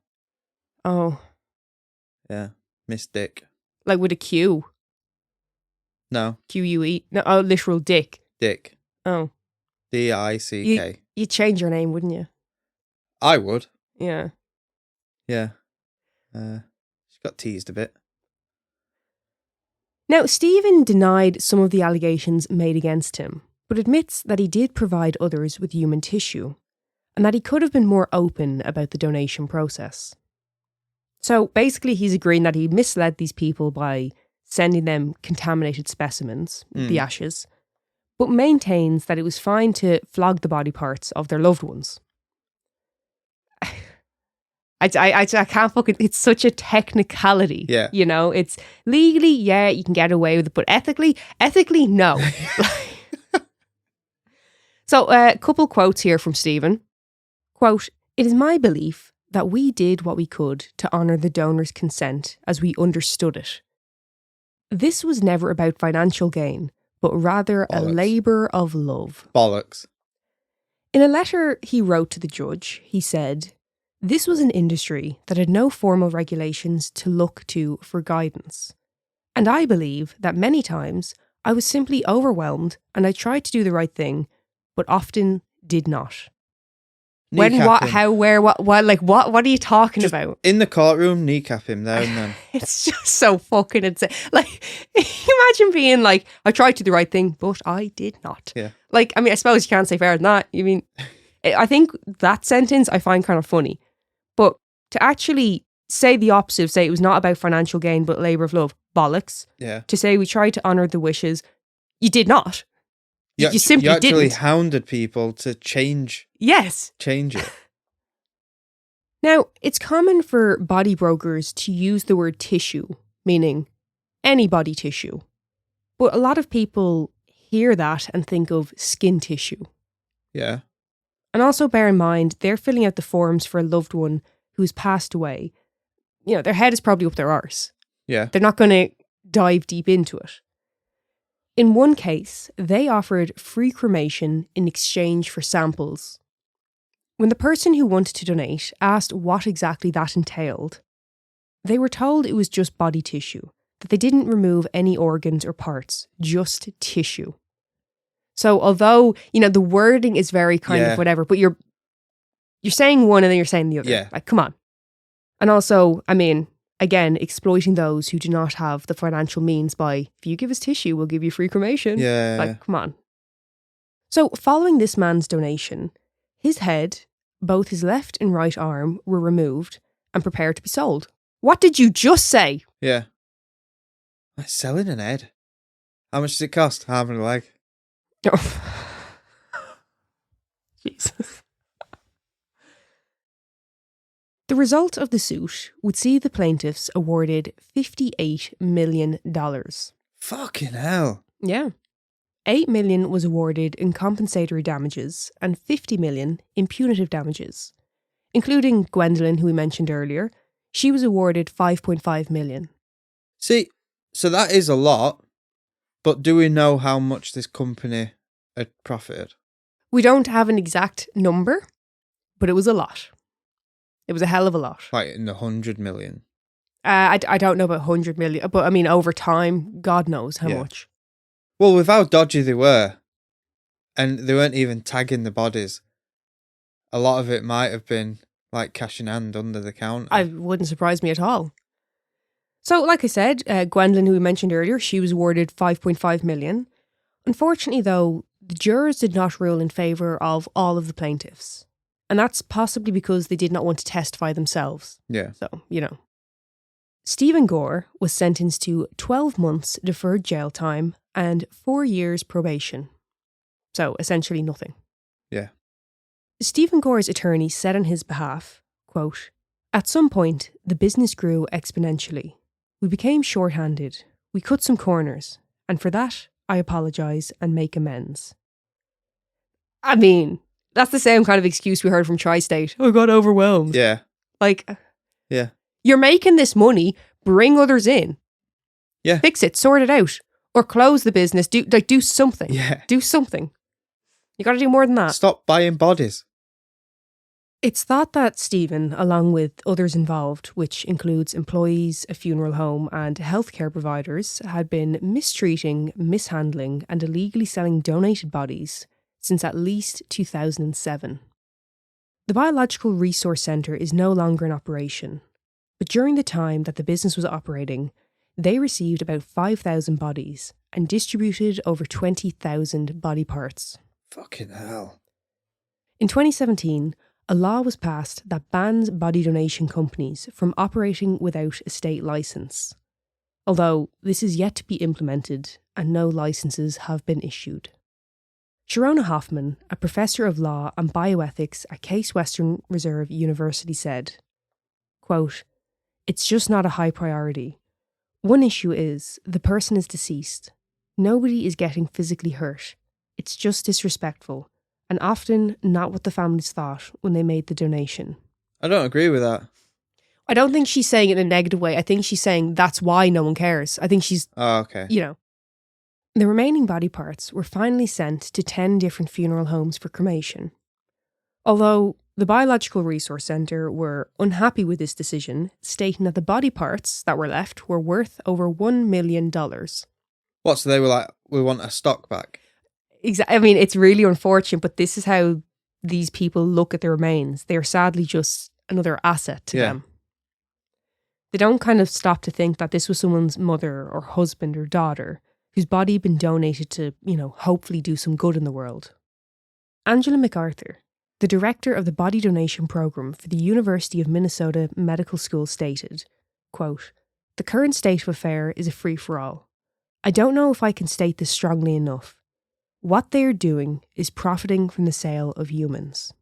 Oh, Yeah. Miss Dick. like with a Q. No. Q-U-E. No, oh, literal dick. Dick. Oh. D-I-C-K. You'd change your name, wouldn't you? I would. Yeah. Yeah. She got teased a bit. Now, Stephen denied some of the allegations made against him, but admits that he did provide others with human tissue, and that he could have been more open about the donation process. So basically, he's agreeing that he misled these people by sending them contaminated specimens, the ashes, but maintains that it was fine to flog the body parts of their loved ones. I can't fucking... It's such a technicality. Yeah. You know, it's legally, yeah, you can get away with it, but ethically, no. So, a couple quotes here from Stephen. Quote, "It is my belief that we did what we could to honour the donor's consent as we understood it. This was never about financial gain, but rather a Bollocks. labour of love." Bollocks. In a letter he wrote to the judge, he said, "This was an industry that had no formal regulations to look to for guidance. And I believe that many times I was simply overwhelmed and I tried to do the right thing, but often did not." When, Kneecap what, him. how, where, what, like, what are you talking Just about? in the courtroom, kneecap him there and then. It's just so fucking insane. Like, imagine being like, I tried to do the right thing, but I did not. Yeah. Like, I mean, I suppose you can't say fairer than that. I mean, I think that sentence I find kind of funny. But to actually say the opposite, say it was not about financial gain, but labour of love, bollocks. Yeah. To say we tried to honour the wishes, you did not. You simply You actually didn't. hounded people to change Yes. it. Now, it's common for body brokers to use the word tissue, meaning any body tissue. But a lot of people hear that and think of skin tissue. Yeah. And also bear in mind, they're filling out the forms for a loved one who's passed away. You know, their head is probably up their arse. Yeah. They're not going to dive deep into it. In one case, they offered free cremation in exchange for samples. When the person who wanted to donate asked what exactly that entailed, they were told it was just body tissue, that they didn't remove any organs or parts, just tissue. So although, you know, the wording is very kind of whatever, but you're saying one and then you're saying the other. Yeah. Like, come on. And also, I mean, again, exploiting those who do not have the financial means by, if you give us tissue, we'll give you free cremation. Yeah. Like, come on. So following this man's donation, his head, both his left and right arm, were removed and prepared to be sold. What did you just say? Yeah. I'm selling an head. How much does it cost? Half and a leg. Oh. Jesus. The result of the suit would see the plaintiffs awarded $58 million. Fucking hell. Yeah. $8 million was awarded in compensatory damages and $50 million in punitive damages. Including Gwendolyn, who we mentioned earlier, she was awarded $5.5 million. See, so that is a lot, but do we know how much this company had profited? We don't have an exact number, but it was a lot. It was a hell of a lot. Like in the 100 million. I don't know about 100 million, but I mean, over time, God knows how much. Well, with how dodgy they were, and they weren't even tagging the bodies, a lot of it might have been like cash in hand under the counter. I wouldn't surprise me at all. So, like I said, Gwendolyn, who we mentioned earlier, she was awarded $5.5 million. Unfortunately, though, the jurors did not rule in favour of all of the plaintiffs. And that's possibly because they did not want to testify themselves. Yeah. So, you know. Stephen Gore was sentenced to 12 months deferred jail time and 4 years probation. So, essentially nothing. Yeah. Stephen Gore's attorney said on his behalf, quote, "At some point, the business grew exponentially. We became short-handed. We cut some corners. And for that, I apologise and make amends." I mean, that's the same kind of excuse we heard from Tri-State. I got overwhelmed. Yeah. Like, Yeah. you're making this money, bring others in. Yeah. Fix it, sort it out. Or close the business, do something. Yeah. Do something. You got to do more than that. Stop buying bodies. It's thought that Stephen, along with others involved, which includes employees, a funeral home, and healthcare providers, had been mistreating, mishandling, and illegally selling donated bodies since at least 2007. The Biological Resource Centre is no longer in operation, but during the time that the business was operating, they received about 5,000 bodies and distributed over 20,000 body parts. Fucking hell. In 2017, a law was passed that bans body donation companies from operating without a state licence, although this is yet to be implemented and no licences have been issued. Sharona Hoffman, a professor of law and bioethics at Case Western Reserve University, said, quote, "It's just not a high priority. One issue is the person is deceased. Nobody is getting physically hurt. It's just disrespectful, and often not what the families thought when they made the donation." I don't agree with that. I don't think she's saying it in a negative way. I think she's saying that's why no one cares. I think she's, Oh, okay. you know. The remaining body parts were finally sent to 10 different funeral homes for cremation. Although the Biological Resource Centre were unhappy with this decision, stating that the body parts that were left were worth over $1 million. What, so they were like, we want a stock back? I mean, it's really unfortunate, but this is how these people look at the remains. They are sadly just another asset to them. They don't kind of stop to think that this was someone's mother or husband or daughter whose body had been donated to, hopefully do some good in the world. Angela MacArthur, the director of the body donation program for the University of Minnesota Medical School, stated, quote, "The current state of affair is a free-for-all. I don't know if I can state this strongly enough. What they are doing is profiting from the sale of humans."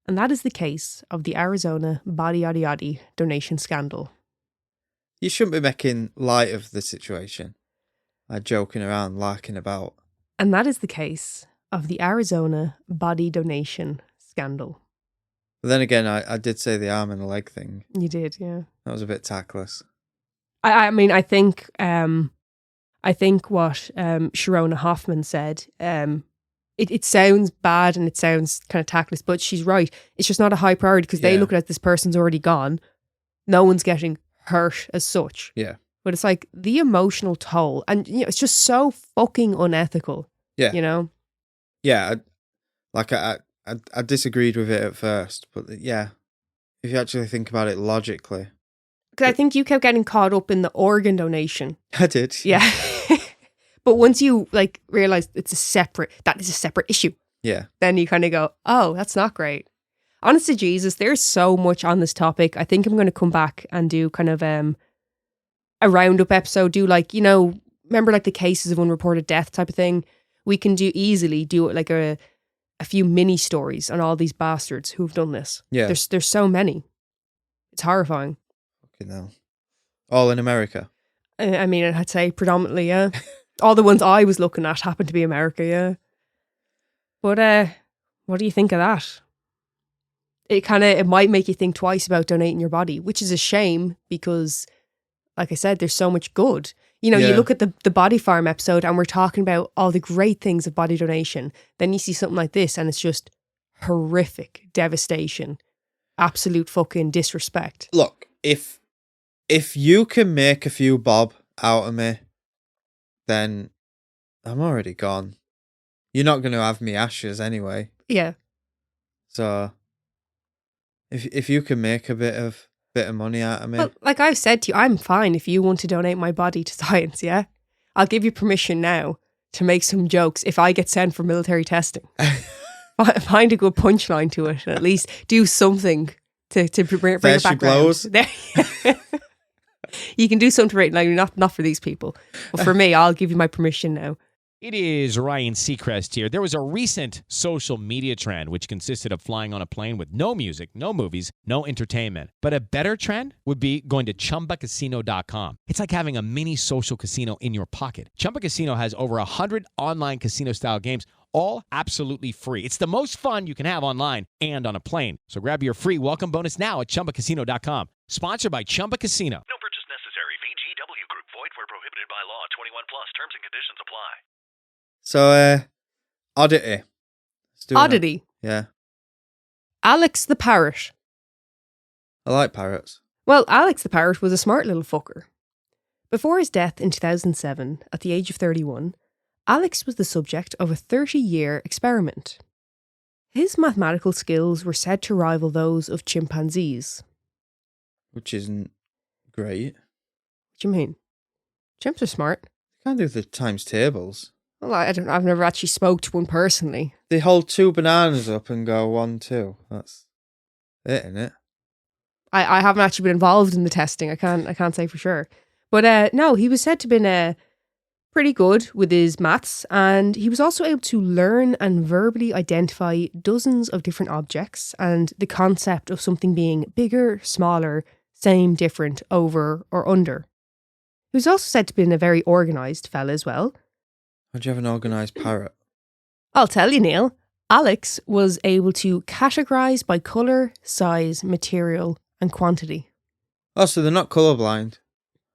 And that is the case of the Arizona body donation scandal. You shouldn't be making light of the situation. Like joking around, larking about. And that is the case of the Arizona body donation scandal. But then again, I did say the arm and the leg thing. You did, yeah. That was a bit tactless. I mean, I think what Sharona Hoffman said, it sounds bad and it sounds kind of tactless, but she's right. It's just not a high priority because they look at it, this person's already gone. No one's getting hurt as such. Yeah. But it's like the emotional toll, and it's just so fucking unethical. Yeah. Yeah, I disagreed with it at first, but yeah, if you actually think about it logically. Because I think you kept getting caught up in the organ donation. I did. Yeah. But once you realize that is a separate issue. Yeah. Then you kind of go, oh, that's not great. Honest to Jesus, there's so much on this topic. I think I'm going to come back and do kind of a roundup episode. Do remember the cases of unreported death type of thing? We can do a few mini stories on all these bastards who've done this. Yeah. There's so many. It's horrifying. Fucking hell. All in America? I mean, I'd say predominantly, yeah. All the ones I was looking at happened to be America, yeah. But what do you think of that? It might make you think twice about donating your body, which is a shame because, like I said, there's so much good. You look at the Body Farm episode and we're talking about all the great things of body donation. Then you see something like this and it's just horrific devastation, absolute fucking disrespect. Look, if you can make a few bob out of me, then I'm already gone. You're not going to have me ashes anyway. Yeah. So if you can make a bit of money out of me. Well, like I've said to you, I'm fine if you want to donate my body to science, yeah? I'll give you permission now to make some jokes if I get sent for military testing. Find a good punchline to it and at least do something to bring it back blows. You can do something right now, not for these people. But for me, I'll give you my permission now. It is Ryan Seacrest here. There was a recent social media trend which consisted of flying on a plane with no music, no movies, no entertainment. But a better trend would be going to ChumbaCasino.com. It's like having a mini social casino in your pocket. Chumba Casino has over 100 online casino-style games, all absolutely free. It's the most fun you can have online and on a plane. So grab your free welcome bonus now at ChumbaCasino.com. Sponsored by Chumba Casino. No purchase necessary. VGW Group. Void where prohibited by law. 21 plus. Terms and conditions apply. So, Oddity. Oddity? Yeah. Alex the parrot. I like parrots. Well, Alex the parrot was a smart little fucker. Before his death in 2007, at the age of 31, Alex was the subject of a 30-year experiment. His mathematical skills were said to rival those of chimpanzees. Which isn't great. What do you mean? Chimps are smart. They can't do the times tables. Well, I don't know. I've never actually spoke to one personally. They hold 2 bananas up and go 1, 2. That's it, isn't it? I haven't actually been involved in the testing. I can't say for sure. But no, he was said to have been pretty good with his maths, and he was also able to learn and verbally identify dozens of different objects and the concept of something being bigger, smaller, same, different, over or under. He was also said to have been a very organised fella as well. How'd you have an organised parrot? I'll tell you, Neil. Alex was able to categorise by colour, size, material and quantity. Oh, so they're not colourblind?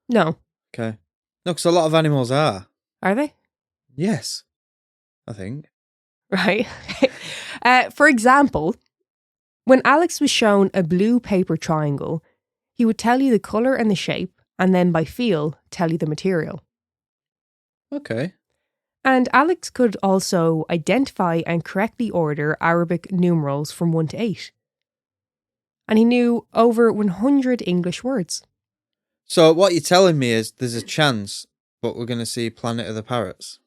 No. Okay. No, because a lot of animals are. Are they? Yes, I think. Right. For example, when Alex was shown a blue paper triangle, he would tell you the colour and the shape, and then by feel, tell you the material. Okay. And Alex could also identify and correctly order Arabic numerals from 1 to 8. And he knew over 100 English words. So what you're telling me is there's a chance, but we're going to see Planet of the Parrots.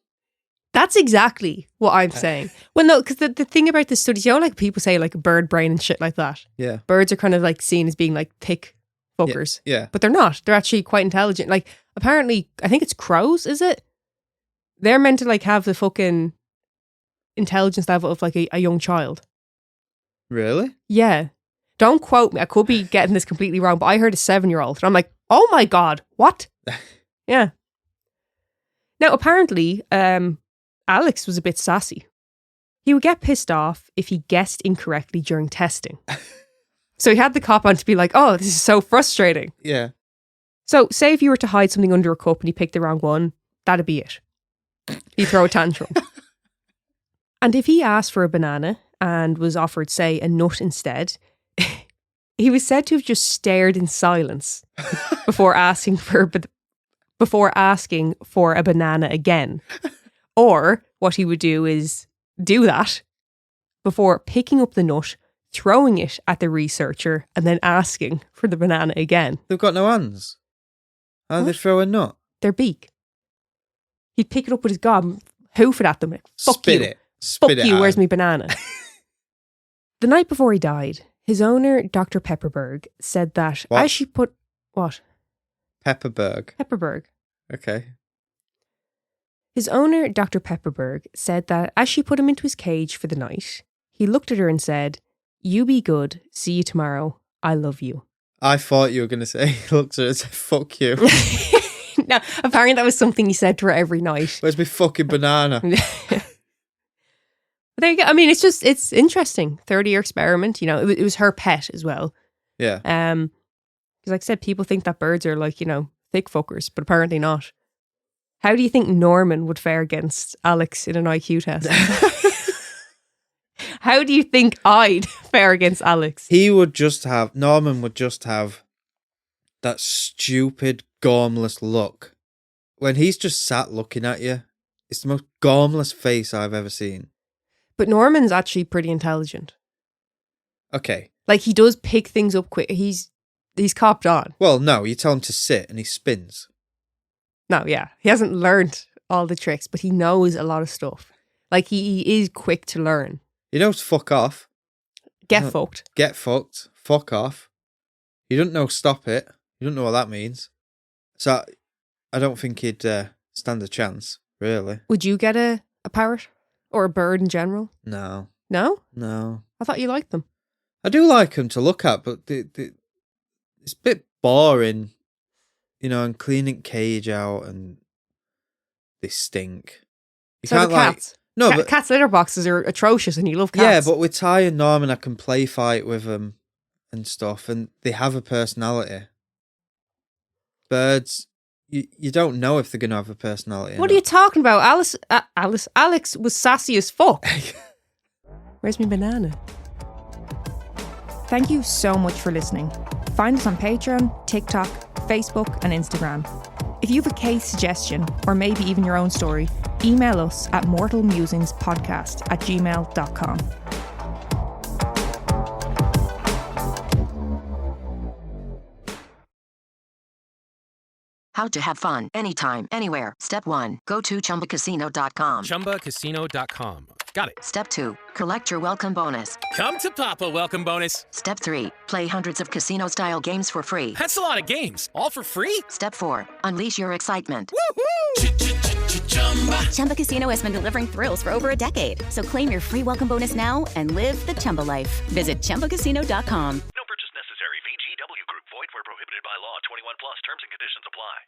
That's exactly what I'm saying. Well, no, because the thing about the studies, you know, like people say like a bird brain and shit like that. Yeah. Birds are kind of like seen as being like thick fuckers. Yeah. But they're not. They're actually quite intelligent. Like apparently, I think it's crows, is it? They're meant to like have the fucking intelligence level of like a young child. Really? Yeah. Don't quote me. I could be getting this completely wrong, but I heard a 7-year-old. And I'm like, oh my God, what? Yeah. Now, apparently, Alex was a bit sassy. He would get pissed off if he guessed incorrectly during testing. So he had the cop on to be like, oh, this is so frustrating. Yeah. So say if you were to hide something under a cup and you picked the wrong one, that'd be it. He'd throw a tantrum. And if he asked for a banana and was offered, say, a nut instead, he was said to have just stared in silence before asking for a banana again. Or what he would do is do that before picking up the nut, throwing it at the researcher, and then asking for the banana again. They've got no hands. How do they throw a nut? Their beak. He'd pick it up with his gob and hoof it at them. Like, fuck Spit you. it. Spit Fuck it you, at where's him. my banana? The night before he died, his owner, Dr. Pepperberg, said that What? as she put... What? Pepperberg. Pepperberg. Okay. His owner, Dr. Pepperberg, said that as she put him into his cage for the night, he looked at her and said, "You be good. See you tomorrow. I love you." I thought you were going to say, looked at it and said, fuck you. No, apparently that was something he said to her every night. Where's my fucking banana? There you go. I mean, it's interesting. 30-year experiment. You know, it was her pet as well. Yeah. Because like I said, people think that birds are like, you know, thick fuckers, but apparently not. How do you think Norman would fare against Alex in an IQ test? How do you think I'd fare against Alex? Norman would just have that stupid, gormless look. When he's just sat looking at you, it's the most gormless face I've ever seen. But Norman's actually pretty intelligent. Okay. Like, he does pick things up quick. He's copped on. Well, no, you tell him to sit and he spins. No, yeah. He hasn't learned all the tricks, but he knows a lot of stuff. Like, he is quick to learn. He knows fuck off. Get fucked. Get fucked. Fuck off. You don't know stop it. You don't know what that means. So, I don't think he'd stand a chance, really. Would you get a parrot? Or a bird in general? No. No? No. I thought you liked them. I do like them to look at, but it's a bit boring, you know, and cleaning cage out and they stink. You So the cats? No, but Cats' litter boxes are atrocious and you love yeah, cats. but with Ty and Norman, I can play fight with them and stuff, and they have a personality. Birds, you don't know if they're going to have a personality. What are you talking about? Alex was sassy as fuck. Where's my banana? Thank you so much for listening. Find us on Patreon, TikTok, Facebook, and Instagram. If you have a case suggestion, or maybe even your own story, email us at mortalmusingspodcast@gmail.com. How to have fun anytime, anywhere. Step 1. Go to ChumbaCasino.com. ChumbaCasino.com. Got it. Step 2. Collect your welcome bonus. Come to Papa welcome bonus. Step 3. Play hundreds of casino-style games for free. That's a lot of games. All for free? Step 4. Unleash your excitement. Woohoo! Chumba Casino has been delivering thrills for over a decade. So claim your free welcome bonus now and live the Chumba life. Visit ChumbaCasino.com.